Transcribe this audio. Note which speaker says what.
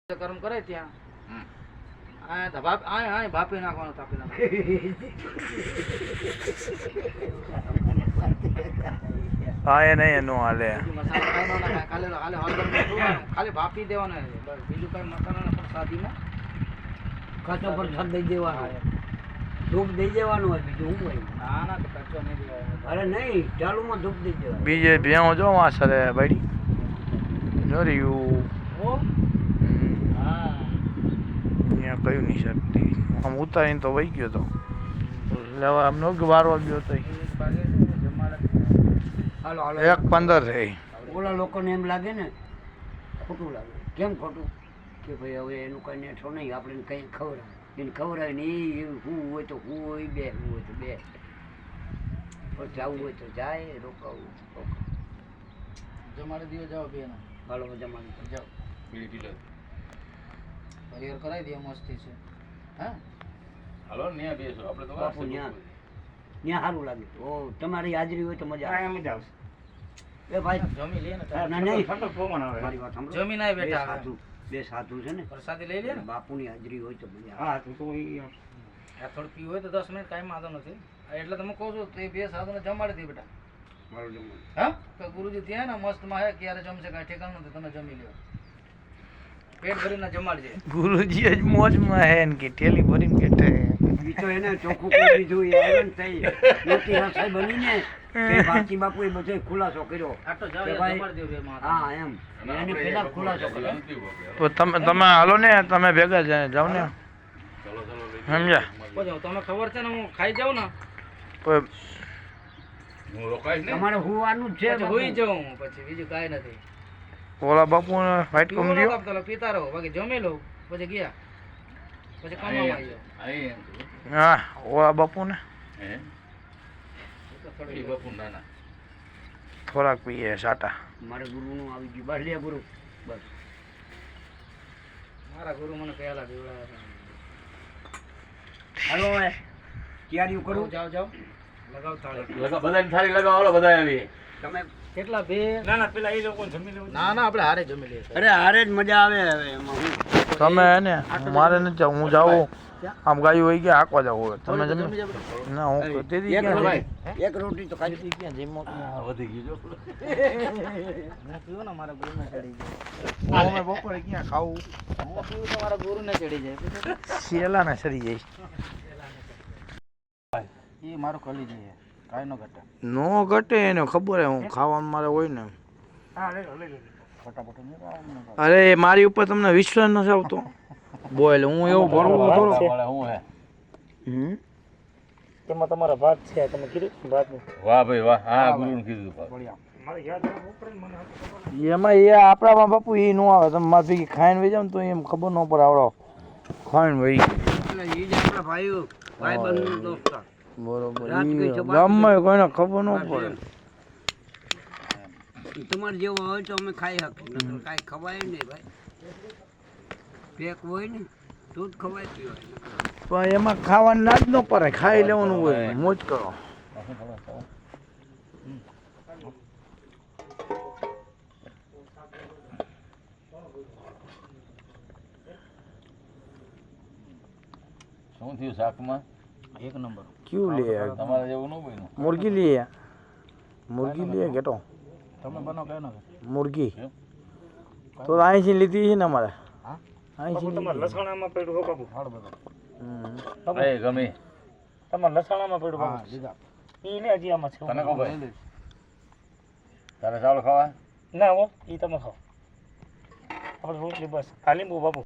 Speaker 1: કર્મ કરે ત્યાં આ ધબાપ આ ભાપી નાખવાનો તાપી નાખવાનો
Speaker 2: હા એ નહીં એનું હાલે
Speaker 1: મસાલા કાઈ નો નાખાય ખાલી હળદર ખાલી ભાપી દેવાનો બસ બીજું કઈ મસાલા ના પણ સાદીમાં
Speaker 3: કાચો પર છાપ દઈ દેવાનો ધૂપ દઈ દેવાનું હોય બીજું શું હોય
Speaker 1: ના તો કચ્ચો નહીં દેવાનો
Speaker 3: અરે નહીં ચાલુમાં ધૂપ દઈ દેવાનું
Speaker 2: બીજે ભેણો જો માં સરે બાડી જો રહ્યું
Speaker 1: ઓ હા
Speaker 2: અહીંયા કયું નહીં શકતી આમ ઉતારીને તો વહી ગયો તો લેવા આમ નો વારો ગયો તો
Speaker 3: હાલો હાલો
Speaker 2: 1:15 થઈ
Speaker 3: ઓલા લોકોને એમ લાગે ને ખોટું લાગે કેમ ખોટું કે ભાઈ હવે એનું કઈ નેઠો નહીં આપણે કંઈ ખવડાવે એને ખવડાવે ને એ હું હોય તો હું હોય બે હું હોય તો બે પછી જવું હોય તો જાય રોકાવું
Speaker 1: જમાડે દિયો જાઓ બેનો
Speaker 3: હાલો જમાડી
Speaker 1: જાઓ હરિહર કરાવી દે મસ્તી છે હા
Speaker 4: હાલો ન્યા બેસો આપણે તો
Speaker 3: બાપુ ત્યાં સારું લાગે ઓ તમારી હાજરી હોય તો મજા આવે મજા આવશે એ ભાઈ
Speaker 1: જમી લે ને
Speaker 3: ના નહીં
Speaker 1: મારી વાત સાંભળો જમીન આય બેઠા
Speaker 3: બે સાધુ છે ને
Speaker 1: પ્રસાદી લઈ લે ને
Speaker 3: બાપુની હાજરી હોય તો મજા આવે
Speaker 1: આ થોડું પીવું હોય તો 10 મિનિટ કાંઈ વાંધો નથી એટલે તમે કહો છો તો એ બે સાધુને જમાડી દે બેટા
Speaker 3: મારું જમવાનું
Speaker 1: હા તો ગુરુજી ત્યાં ને મસ્ત માં હે ક્યારે જમશે કાંઈ ઠેકાણું નથી તમે જમી લ્યો પેટ ભરીને જમાડજે
Speaker 2: ગુરુજી જ મોજમાં હે ને કે ઠેલી ભરીને બેઠે
Speaker 3: ઈ તો એને ચોખ્ખું કરી દીધું એ આનંદ થઈ મોટી રસાઈ બનીને તે ભારતી બાપુએ બધો ખુલાસો કર્યો
Speaker 1: આટલો જાવ
Speaker 3: કે ભાઈ,
Speaker 1: જમાડી દો બે માં
Speaker 3: હા એમ એને પેલા ખુલાસો કર્યો
Speaker 2: તો તમે હાલો ને તમે ભેગા જાવ ને સમજ્યા
Speaker 1: પછી તમે ખબર છે ને હું ખાઈ જાઉં ને
Speaker 2: પછી
Speaker 4: હું રોકાઈશ ને
Speaker 3: તમારે હોવાનું જ છે
Speaker 1: પછી હોઈ જાઉં પછી બીજું કાંઈ નથી
Speaker 2: ઓલા બાપુ વાઈટ
Speaker 1: પીવો
Speaker 2: કમ
Speaker 1: નતો
Speaker 2: દ્યો
Speaker 1: આપતો, પીતા રહો બાકી જમી લઉં પછી ગયા પછી કમાવા આવ્યો
Speaker 4: અહીં
Speaker 2: હા ઓલા બાપુ ને
Speaker 4: હે
Speaker 1: તો
Speaker 4: એ
Speaker 1: થોડી
Speaker 4: બાપુ નાના
Speaker 2: થોડાક પીએ સાટા
Speaker 3: મારે ગુરુનું આવી ગયું બસ લે ગુરુ બસ
Speaker 1: મારા ગુરુ મને પહેલા દેવડાવ્યા
Speaker 3: હાલો હવે તૈયારીઓ
Speaker 1: કરું
Speaker 3: કરું
Speaker 1: જાઓ જાઓ લગાવ તાળી
Speaker 4: બધાની થાળી લગાવો હાલો બધા આવી
Speaker 3: તમે
Speaker 1: કેટલા બે ના ના પેલા એ લોકો જમી લેવું ના આપણે હારે જમી લઈએ
Speaker 3: અરે હારે જ મજા આવે હવે એમાં હું
Speaker 2: તમે હે ને મારે નથી જાવું હું જાઉં આમ ગાયું હોય ગયા હાંકવા જાવ તમે
Speaker 1: જમી
Speaker 2: જમી
Speaker 1: જાવ
Speaker 2: ના હું તેથી
Speaker 3: એક
Speaker 2: ક્યાં
Speaker 3: રોટી
Speaker 2: જઈ
Speaker 3: એક રોટી તો ખાઈ
Speaker 2: ક્યાં જઈમો
Speaker 4: વધી ગયું જો
Speaker 1: હું પીવું ને મારા ગુરુને ચડી જાય
Speaker 2: અમે બપોરે ક્યાં ખાવું
Speaker 1: હું પીવું તો મારા ગુરુને ચડી જાય
Speaker 2: શેલા ને સરી જાય
Speaker 1: એ મારું ખલી જાય કાંઈ ન ઘટે
Speaker 2: નો ઘટે એને ખબર હે હું ખાવાનું મારે હોય ને
Speaker 1: ફટાફટ નહીં ખાવાનું.
Speaker 2: અરે મારી ઉપર તમને વિશ્વાસ નથી આવતો બોલ હું એવું ભરવું થોડું
Speaker 4: હું હે
Speaker 2: હમ
Speaker 1: તેમાં તમારા ભાત છે તમે કીધું ભાતનું
Speaker 4: વાહ ભાઈ વાહ હા ગુરુને કીધું
Speaker 2: એમાં એ આપણામાં બાપુ એ ન આવે તમે મારી ભેગી ખાઈને વહી જાવ ને તો એમ ખબર ન પડે આવડો ખાઈને વહી
Speaker 3: એટલે ઈ જ આપણા ભાઈઓ ભાઈબંધનો દોસ્તાર
Speaker 2: બરોબર
Speaker 3: રાત ગઈ છે,
Speaker 2: ગમે કોઈને ખબર ન પડે
Speaker 3: ઈ તમારે જેવો હોય તો અમે ખાઈ શકીએ નકર કાંઈ ખવાય નહીં ભાઈ પેક હોય ને તો જ ખવાય પીવાય
Speaker 2: પણ એમાં ખાવાનું ના જ ન પડે ખાઈ લેવાનું હોય મોજ કરો
Speaker 4: શું થયું શાકમાં
Speaker 1: એક નંબર
Speaker 2: ક્યું લે
Speaker 4: તમારે જેવું ન બન્યું
Speaker 2: મુર્ગી લે કેટો
Speaker 1: તમે બનો કયો ને
Speaker 2: મુર્ગી તો અહીંથી લીધી છે ને અમારે
Speaker 1: હા
Speaker 2: અહીંથી
Speaker 1: લસણામાં પડ્યું હો બાપુ ફાળ બધો
Speaker 4: એ ગમે
Speaker 1: તમારે લસણામાં પડ્યું બાપુ લીધા ઈ ને હજી આમાં છે
Speaker 4: તને કહો ભાઈ તારે ચાવલ ખાવા
Speaker 1: ના હો ઈ તમે ખાઓ આપણે રોટલી બસ આ લીંબુ બાપુ